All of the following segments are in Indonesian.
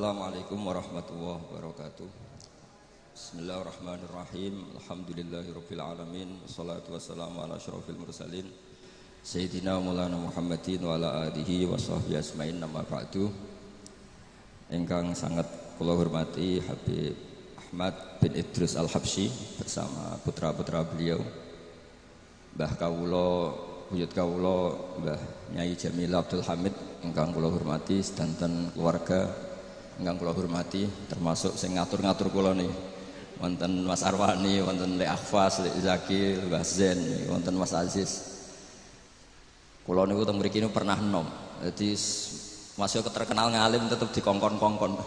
Assalamualaikum warahmatullahi wabarakatuh. Bismillahirrahmanirrahim. Alhamdulillahirabbil alamin. Wassalatu wassalamu ala asyrofil mursalin Sayyidina Maulana Muhammadin wa ala alihi wa sahbihi asma'in, nama ba'du. Ingkang sangat kula hormati Habib Ahmad bin Idrus Al-Habsyi bersama putra-putra beliau, Mbah Kawula, buyut kawula Mbah Nyai Jamil Abdul Hamid ingkang kula hormati, sedanten keluarga ingkang kula hormati, termasuk sing ngatur-ngatur kula niki wonten Mas Arwani, wonten Lek Akhfas, Lek Zaki, Mbah Zen, wonten Mas Aziz. Kula niku teng mriki niku pernah enom. Dadi masih terkenal ngalim tetep dikongkon-kongkon.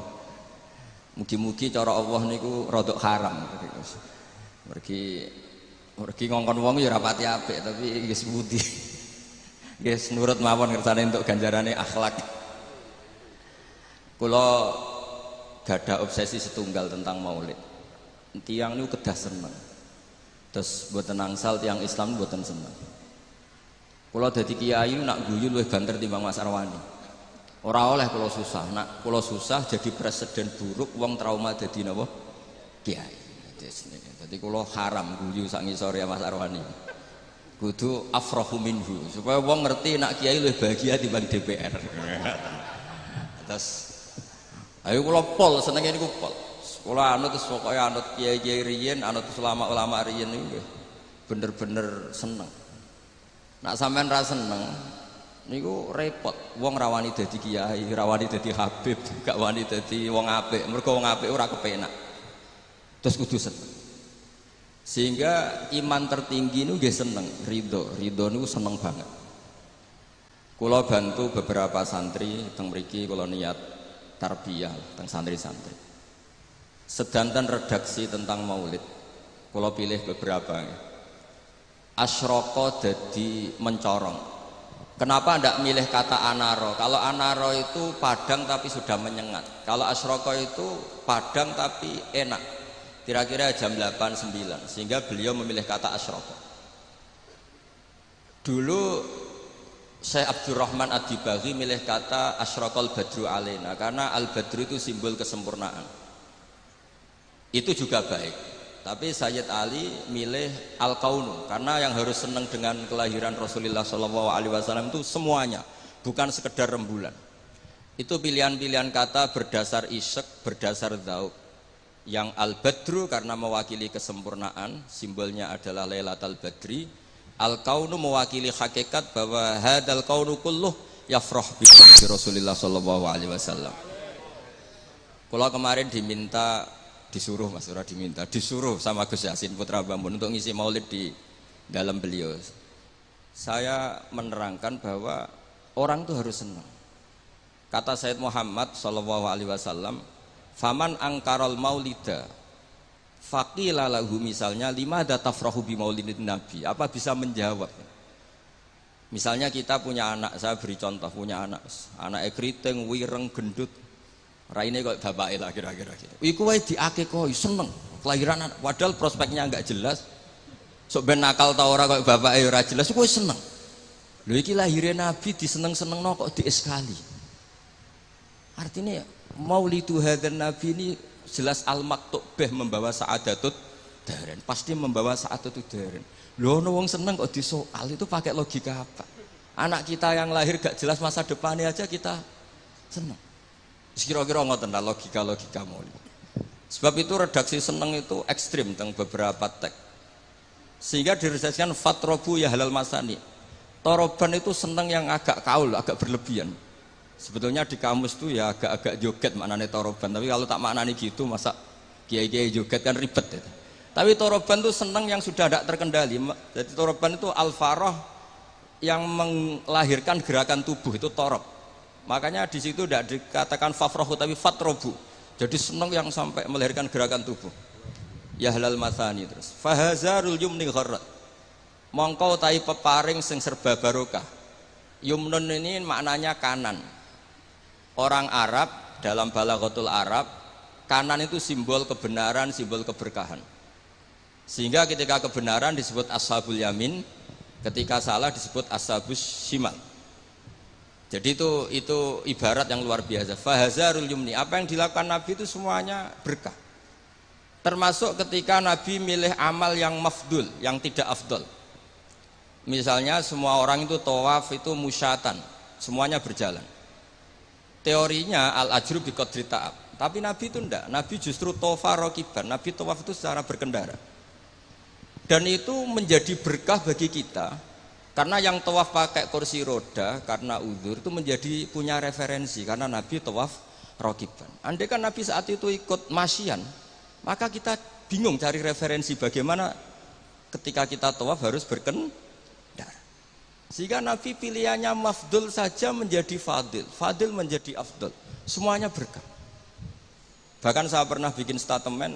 Mugi-mugi cara Allah niku rodok haram. Mergi ngongkon wong ya ora pati apik, tapi nggih sepundi. Nggih nurut mawon kersane entuk ganjarane akhlak. Kula gadah obsesi setunggal tentang maulid. Tiang niku kedah seneng. Terus mboten angsal tiang Islam mboten seneng. Kula dadi kiai nak guyu luwih banter timbang Mas Arwani. Ora oleh kula susah, nak kula susah jadi presiden buruk, wong trauma dadi napa? Kiai. Dadi kula haram guyu sak ngisor ya Mas Arwani. Kudu afrahu minhu, supaya wong ngerti nak kiai luwih bahagia timbang DPR. Terus ayo kula pol senenge niku pol. Kula anut terus pokoke anut kiai-kiai riyen, anut ulama-ulama riyen niku bener-bener seneng. Nak sampean ra seneng niku repot. Wong ra wani dadi kiai, ra wani dadi habib, gak wani dadi wong apik. Mergo wong apik ora kepenak. Terus kudu seneng. Sehingga iman tertinggi niku nggih seneng, ridho. Ridho niku seneng banget. Kula bantu beberapa santri teng mriki, kula niat tarbiyah teng santri-santri. Sedanten redaksi tentang maulid. Kula pilih beberapa. Asyroko jadi mencorong. Kenapa ndak milih kata anaro? Kalau anaro itu padang tapi sudah menyengat. Kalau asyroko itu padang tapi enak. Kira-kira jam 8-9. Sehingga beliau memilih kata asyroko. Dulu Syekh Abdurrahman Ad-Dibaghi milih kata asyrokol badru alena, karena al-badru itu simbol kesempurnaan. Itu juga baik. Tapi Sayyid Ali milih al-kaunu, karena yang harus senang dengan kelahiran Rasulullah SAW itu semuanya, bukan sekedar rembulan. Itu pilihan-pilihan kata berdasar isyq, berdasar dzauq. Yang al-badru karena mewakili kesempurnaan, simbolnya adalah Lailatul Badri. Al-kaunu mewakili hakikat bahwa hadal kaunu kulluh yafrah bi Rasulullah SAW. Kalau kemarin disuruh sama Gus Yasin Putra Bambun untuk ngisi maulid di dalam beliau. Saya menerangkan bahwa orang itu harus senang. Kata Sayyid Muhammad SAW, faman angkarol maulida faqila lahu, misalnya limada tafrahu bi maulidin nabi, apa bisa menjawab? Misalnya kita punya anak, saya beri contoh, punya anak keriting, wireng, gendut, raine kok bapake lah kira-kira gitu. Iku wae diakekoi seneng kelahiran anak, padahal prospeknya enggak jelas. Sok ben nakal ta ora kok bapake ora jelas, kowe seneng. Lho iki lahire nabi diseneng-senengno kok dieskali. Artinya maulidu hadzal nabi ini jelas al-maktub beh membawa sa'adatut daren, pasti membawa sa'adatut daren. Lho ono wong seneng kok disoal, itu pakai logika apa? Anak kita yang lahir gak jelas masa depannya aja kita seneng. Kira-kira ngoten lah logika maulid. Sebab itu redaksi seneng itu ekstrim tentang beberapa teks. Sehingga diredaksikan fatrobu ya halal masani. Toroban itu seneng yang agak kaul, agak berlebihan. Sebetulnya di kamus itu ya agak-agak joget maknanya toroban. Tapi kalau tak maknanya gitu, masa kiai-kiai joget kan ribet ya. Tapi toroban itu seneng yang sudah tidak terkendali. Jadi toroban itu al-farah yang melahirkan gerakan tubuh, itu torob. Makanya di situ tidak dikatakan fafrohu tapi fatrobu. Jadi seneng yang sampai melahirkan gerakan tubuh. Ya halal masani terus. Fahazarul yumni gharrat. Mongkau tai peparing sing serba barokah. Yumnun ini maknanya kanan. Orang Arab dalam balaghatul Arab, kanan itu simbol kebenaran, simbol keberkahan. Sehingga ketika kebenaran disebut ashabul yamin, ketika salah disebut ashabus shimal. Jadi itu ibarat yang luar biasa. Fahazarul yumni, apa yang dilakukan Nabi itu semuanya berkah. Termasuk ketika Nabi milih amal yang mafdul, yang tidak afdol. Misalnya semua orang itu tawaf itu musyatan, semuanya berjalan. Teorinya al-ajru bi qadri ta'ab. Tapi Nabi itu enggak, Nabi justru tawafa rakiban, Nabi tawaf itu secara berkendara. Dan itu menjadi berkah bagi kita. Karena yang tawaf pakai kursi roda karena uzur itu menjadi punya referensi karena Nabi tawaf rakiban. Andai kan Nabi saat itu ikut masyian, maka kita bingung cari referensi bagaimana ketika kita tawaf harus berkendara. Sehingga Nabi pilihannya mafdul saja menjadi fadil, fadil menjadi afdol. Semuanya berkah. Bahkan saya pernah bikin statement,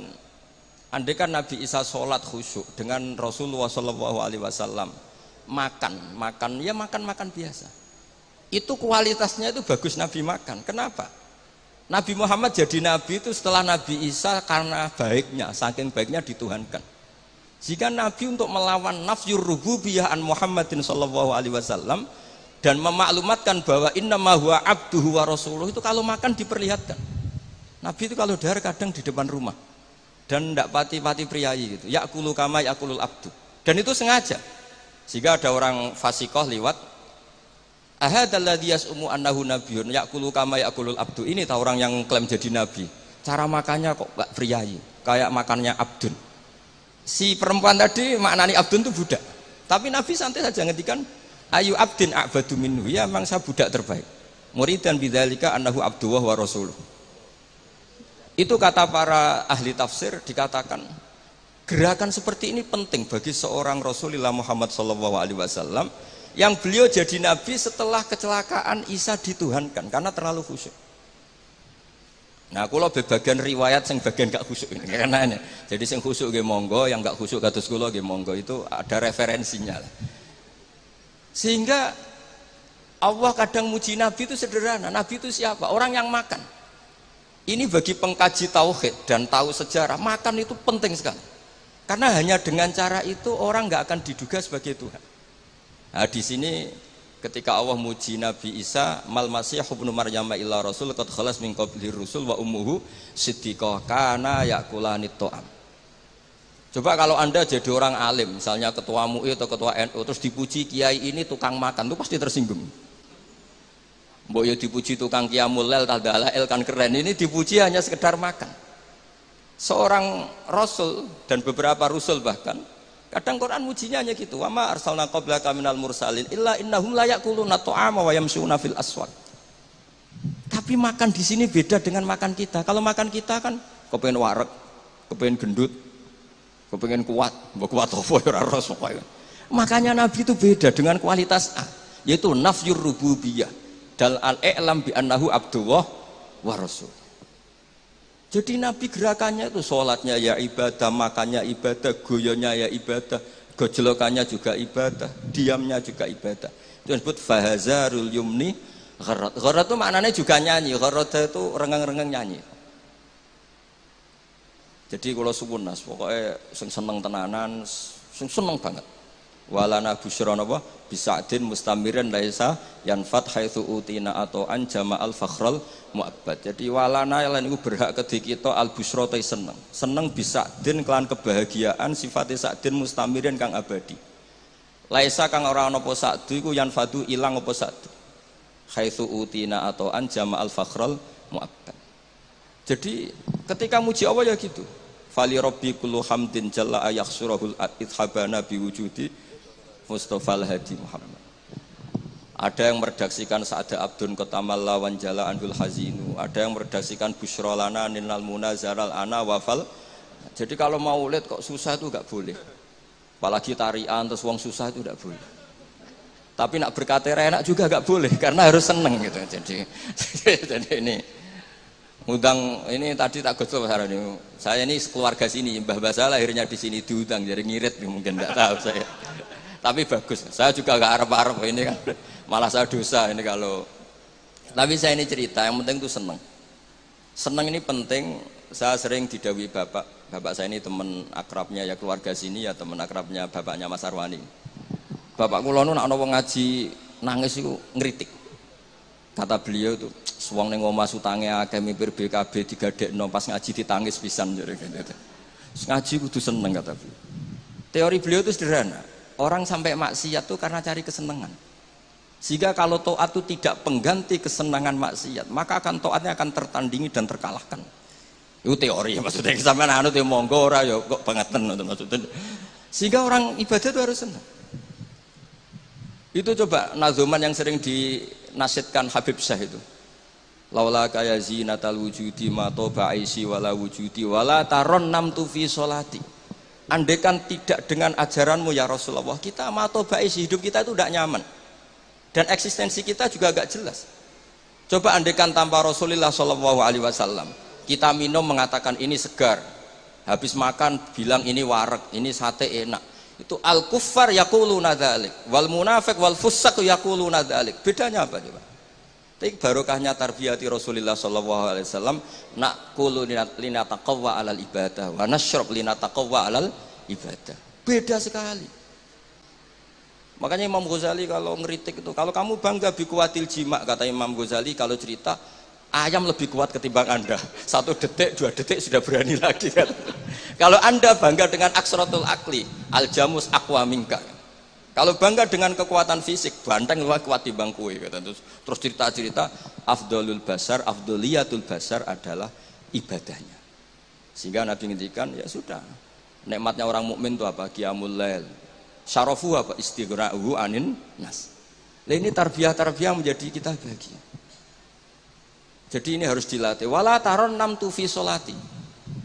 andai kan Nabi Isa sholat khusyuk dengan Rasulullah SAW makan ya makan biasa, itu kualitasnya itu bagus Nabi makan. Kenapa? Nabi Muhammad jadi Nabi itu setelah Nabi Isa karena baiknya, saking baiknya dituhankan. Jika Nabi untuk melawan nafyur rububiyah an Muhammadin sallallahu alaihi wasallam dan memaklumatkan bahwa innama huwa abduhu wa rasuluh, itu kalau makan diperlihatkan. Nabi itu kalau dahar kadang di depan rumah dan tidak pati-pati priayi gitu, yakulu kama yakulul abdu, dan itu sengaja. Sehingga ada orang fasikoh liwat, ahadalladzi yas'umu annahu nabiyyun yaqulu kama yaqulul abdu. Ini tahu orang yang klaim jadi nabi, cara makannya kok gak priayi, kayak makannya abdun. Si perempuan tadi maknani abdun itu budak, tapi Nabi santai saja ngendikan ayu abdin a'badu minhu, ya memang saya budak terbaik, muridan bidzalika annahu abduwah wa rasuluh. Itu kata para ahli tafsir, dikatakan gerakan seperti ini penting bagi seorang Rasulullah Muhammad SAW yang beliau jadi Nabi setelah kecelakaan Isa dituhankan karena terlalu khusyuk. Nah, kalau bagian riwayat yang bagian gak khusyuk ini karena jadi yang khusyuk nggih monggo, yang gak khusyuk kados kula nggih monggo, itu ada referensinya lah. Sehingga Allah kadang muji Nabi itu sederhana. Nabi itu siapa? Orang yang makan. Ini bagi pengkaji tauhid dan tahu sejarah, makan itu penting sekali. Karena hanya dengan cara itu orang nggak akan diduga sebagai Tuhan. Nah, di sini ketika Allah muji Nabi Isa, mal masih ibnu Maryam illa rasul qad khalas min qablihi rusul wa ummuhu siddiqah kana yakulanit ta'am. Coba kalau Anda jadi orang alim, misalnya ketua MUI atau ketua NU, terus dipuji kiai ini tukang makan, itu pasti tersinggung. Mbok yo dipuji tukang qiyamul lail tadalail kan keren, ini dipuji hanya sekedar makan. Seorang rasul dan beberapa rasul bahkan kadang Quran mujinya hanya gitu, wa ma arsalna qablaka minal mursalin illa innahum la yaquluna ta'ama wa yamshuna fil aswaq. Tapi makan di sini beda dengan makan kita. Kalau makan kita kan kepengen wareg, kepengen gendut, kepengen kuat, mbok kuat apa ora ros pokoke. Makanya Nabi itu beda dengan kualitas A, yaitu nafyur rububiyah dal al-i'lam bi annahu abdullah wa rasul. Jadi Nabi gerakannya itu sholatnya ya ibadah, makannya ibadah, goyonya ya ibadah, gojlokannya juga ibadah, diamnya juga ibadah. Itu disebut fahazarul yumni gharat. Gharat itu maknanya juga nyanyi, gharat itu rengeng-rengeng nyanyi. Jadi kalau suwun nas, pokoknya seneng tenanan, seneng banget. Walana busyra napa bisadin mustamirin laisa yanfat haitsu utina atau an jama'al fakhral mu'abbad. Jadi walana lan iku berhak kedhi kita al busyra te seneng bisadin kelan kebahagiaan sifate sadin mustamirin kang abadi. Laisa kang ora ana apa sadu iku yanfatu ilang apa sadu. Haitsu utina atau an jama'al fakhral mu'abbad. Jadi ketika muji Allah ya gitu. Fali rabbi kullu hamdin jalla ayakhsurahul ithabana biwujudi Mustafa al-Hadi Muhammad. Ada yang meredaksikan Sa'ada Abdun Kotamal Lawan Jala Andul Hazinu, ada yang meredaksikan Bushrolana Ninal Munazaral Ana Wafal. Jadi kalau maulid kok susah itu gak boleh, apalagi tarian terus wong susah itu gak boleh. Tapi nak berkatera enak juga gak boleh karena harus seneng gitu. Jadi ini udang ini tadi tak gosok ini. Saya ini keluarga sini, mbah saya lahirnya di sini, diundang jadi ngirit mungkin tidak tahu saya. Tapi bagus, saya juga gak harap-harap ini kan, malah saya dosa ini kalau. Tapi saya ini cerita, yang penting itu seneng. Seneng ini penting. Saya sering didhawuhi bapak saya ini teman akrabnya ya keluarga sini ya, teman akrabnya bapaknya Mas Arwani. Bapak kula nu nek ana wong ngaji nangis iku ngritik. Kata beliau itu, suwang ning omah utange akeh mipir BKB digadekno pas ngaji ditangis pisan jare gitu. Ngaji kudu seneng kata beliau. Teori beliau itu sederhana. Orang sampai maksiat itu karena cari kesenangan. Sehingga kalau taat itu tidak pengganti kesenangan maksiat, maka akan taatnya akan tertandingi dan terkalahkan. Itu teori maksudnya sampean anu te monggo ora ya kok bangeten maksudnya. Sehingga orang ibadah itu harus senang. Itu coba nazuman yang sering dinasihatkan Habib Syah itu. Laula kaya zinatal wujudi ma toba aisi wala wujudi wala taron namtu fi sholati. Andaikan tidak dengan ajaranmu ya Rasulullah, kita ma toba aisi, hidup kita itu tidak nyaman. Dan eksistensi kita juga agak jelas. Coba andaikan tanpa Rasulullah Shallallahu Alaihi Wasallam, kita minum mengatakan ini segar, habis makan bilang ini wareg, ini sate enak. Itu al kuffar yaquluna dzalik wal munafiq wal fusaq yaquluna dzalik. Bedanya apa coba? Tapi barokahnya tarbiyati Rasulullah sallallahu alaihi wasallam naqulu linataqawwa alal ibadah wa nasyrab linataqawwa alal ibadah. Beda sekali. Makanya Imam Ghazali kalau ngeritik itu, kalau kamu bangga bi kuwatil jima, kata Imam Ghazali, kalau cerita ayam lebih kuat ketimbang Anda. 1 detik, 2 detik sudah berani lagi kan. Kalau Anda bangga dengan aksratul akli, al-jamus aqwa minka. Kalau bangga dengan kekuatan fisik, banteng luwih kuat timbang kowe kata. Terus cerita-cerita afdalul basar, afdaliyatul basar adalah ibadahnya. Sehingga Nabi ngendikan, ya sudah. Nikmatnya orang mukmin itu apa? Qiyamul lail. Syarafu apa? Istighra'uhu anin nas. Nah, ini tarbiyah-tarbiyah menjadi kita bahagia. Jadi ini harus dilatih. Wala taron nam tu fi sholati.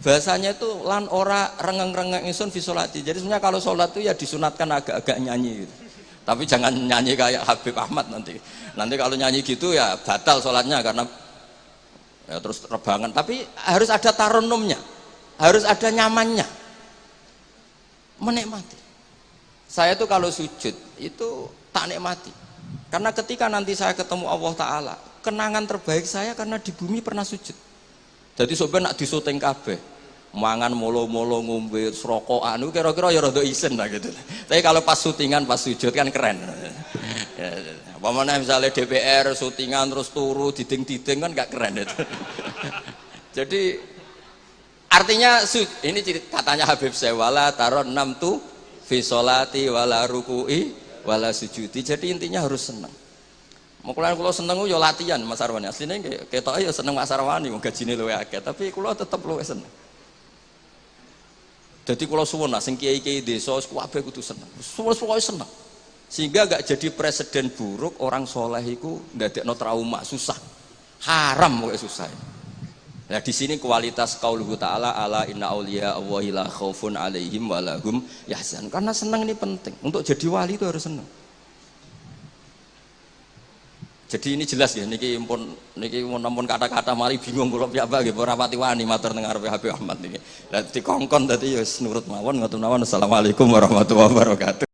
Bahasanya itu lan ora rengeng-rengeng ingsun fi sholati. Jadi sebenarnya kalau sholat itu ya disunatkan agak-agak nyanyi gitu. Tapi jangan nyanyi kayak Habib Ahmad nanti. Nanti kalau nyanyi gitu ya batal sholatnya karena ya terus rebangan. Tapi harus ada taronumnya, harus ada nyamannya, menikmati. Saya tuh kalau sujud itu tak nikmati. Karena ketika nanti saya ketemu Allah Ta'ala, kenangan terbaik saya karena di bumi pernah sujud. Jadi sobat nak disuting kabeh, mangan molo-molo ngombe rokokan itu kira-kira ya rada isen lah gitu. Tapi kalau pas syutingan, pas sujud kan keren. Apa mana misalnya DPR syutingan terus turu diding-diding kan gak keren itu. Jadi artinya ini katanya Habib saya wala taron nam tu fi sholati wala ruku'i wala sujudi. Jadi intinya harus senang. Mau kalau seneng yo latihan Mas Arwani. Aslinya ketok ya seneng Mas Arwani, wong gajine luwih akeh, tapi kula tetep luwih seneng. Jadi kula suwun sing kiai-kiai desa kabeh kudu seneng. Suwe-suwe seneng. Sehingga gak jadi presiden buruk orang soleh iku ndadekno trauma, susah. Haram kok susah. Nah di sini kualitas qauluhu ta'ala ala inna auliya Allahi la khaufun alaihim wa lahum yahzan. Karena seneng ini penting. Untuk jadi wali itu harus seneng. Jadi ini jelas ya, niki mun namun kata-kata mari bingung kula piyambak nggih ora pati wani matur teng ngarepe Habib Ahmad niki. Lah dikongkon dadi ya nurut mawon ngoten mawon. Assalamualaikum warahmatullahi wabarakatuh.